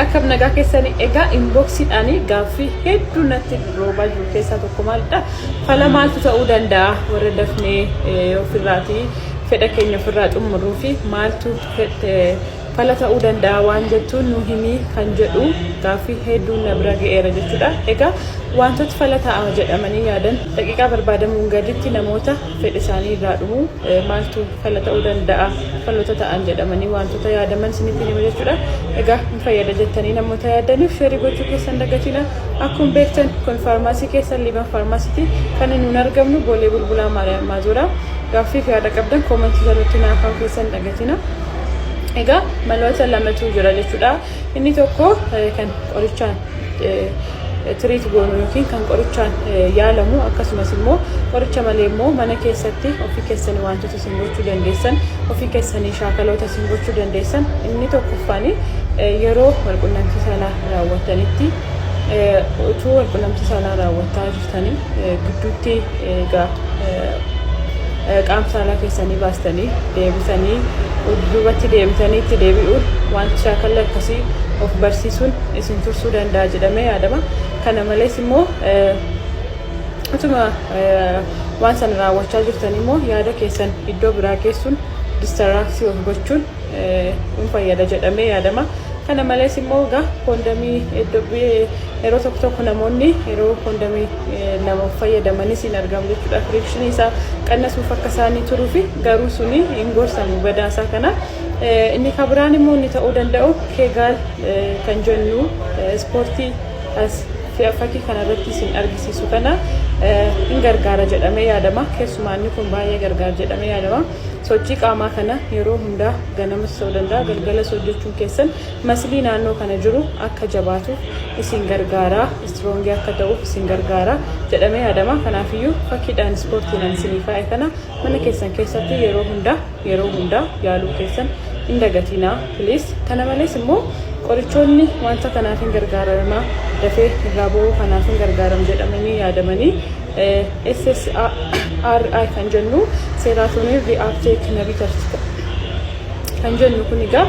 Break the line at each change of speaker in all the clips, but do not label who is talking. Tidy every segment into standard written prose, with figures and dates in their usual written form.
akkam nagaa keessanii egaa inboxiidhaanii gaaffii hedduu natti roobaa jiru keessaa tokko maalidha fala maaltu ta'uu danda'a warra dafnee ofirraatii fedha keenya ofirraa xumuruu fi maaltu fala ta'uu danda'a waan jettuun nu himii kan jedhu gaaffii hedduu na bira ga'eera jechuudha. Egaa wantoota fala ta'a jedhamanii yaadan daqiiqaa barbaadamuun gaditti namoota fedha isaanii irraa dhumu maaltu fala ta'uu danda'a faloota ta'an jedhamanii wantoota yaadaman isinitti hima jechuudha. Egaa hin fayyada jettanii namoota yaadaniif sheerii gochuu keessan dagatina. Akkuma beektan kun faarmaasii keessan Liban faarmaasiitti kan nuun argamnu Boolee Bulbulaa Maazoraa. Gaaffii fi yaada qabdan koomentii jalatti naaf keessan dagatina. Egaa maloota lamatu jira jechuudha. Inni tokko kan qorichaan tiriit goonu yookiin kan qorichaan yaalamu akkasumas immoo qoricha malee immoo mana keessatti ofii keessanii wantoota isin gochuu dandeessan ofii keessanii shaakaloota isin gochuu dandeessan. Inni tokkoffaan yeroo walqunnamtii saalaa raawwattanitti utuu walqunnamtii saalaa raawwattaa jirtanii gidduutti egaa qaama saalaa keessanii baastanii deebisanii duubatti deebitanii itti deebi'uun wanti shaakala akkasii of barsiisuun isin tursuu danda'a jedhamee yaadama. Kana malees immoo utuma waan sana raawwachaa jirtan immoo yaada keessan iddoo biraa geessuun distaraksii of gochuun hin fayyada jedhamee yaadama. Kana malees immoo egaa koondamii yeroo tokko namoonni yeroo koondamii nama fayyadamanis hin argamu jechuudha. Firikshinii isaa qannasuuf akka isaanii turuu fi garuu suni hin gorsamu badaasaa kana. Inni kan biraan immoo inni ta'uu danda'u keegaal kan jennu ispoortii fakkii kanarratti isin argisiisu kana hin gargaara jedhamee yaadama. Keessumaa inni kun baay'ee gargaara jedhamee yaadama. Sochii qaamaa kana yeroo hundaa ganamas ta'uu danda'a galgala hojjechuun keessan maslii naannoo kana jiru akka jabaatuuf isin gargaara, istroongii akka ta'uuf isin gargaara jedhamee yaadama. Kanaafiyyuu fakkiidhaan ispoortiidhaan isinii kaa'e kana mana keessan keessatti yeroo hundaa yaaluu keessan hin dagatinaa please. Kana malees immoo qorichoonni wanta kanaaf hin gargaaramaa dafee irraa ba'uu kanaaf hin gargaaramu jedhamanii yaadamanii SSRI kan jennu seeraatooniin ri'aapteek inhibitors kan jennu kun egaa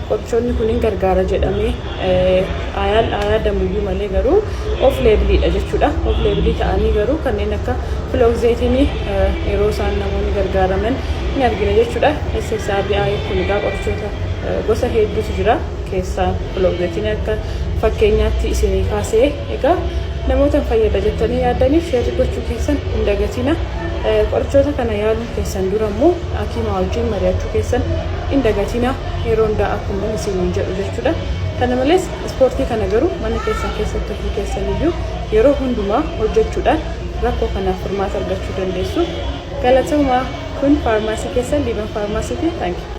qorichoonni kun hin gargaara jedhamee yaadamuyyuu malee garuu of leebiliidha jechuudha. Of leebilii ta'anii garuu kanneen akka filooxeetinii yeroo isaan namoonni gargaaraman hin argine jechuudha. SSRI kun egaa qorichoota gosa hedduutu jira. Keessaa filooxeetinii akka fakkeenyaatti isinii kaasee egaa namoota fayyada jettanii yaadaniif sheerii gochuu keessan hin dagatina. Qorichoota kana yaaluun keessan dura immoo hakiima wajjin mari'achuu keessan hin dagatina. Yeroo hundaa akkuma isin jedhu jechuudha. Kana malees ispoortii kana garuu mana keessan keessatti ofii keessaniyyuu yeroo hundumaa hojjechuudhaan rakkoo kanaaf furmaata argachuu dandeessu. Galatooma kun faarmaasii keessan Liban faarmaasiiti. Thank you.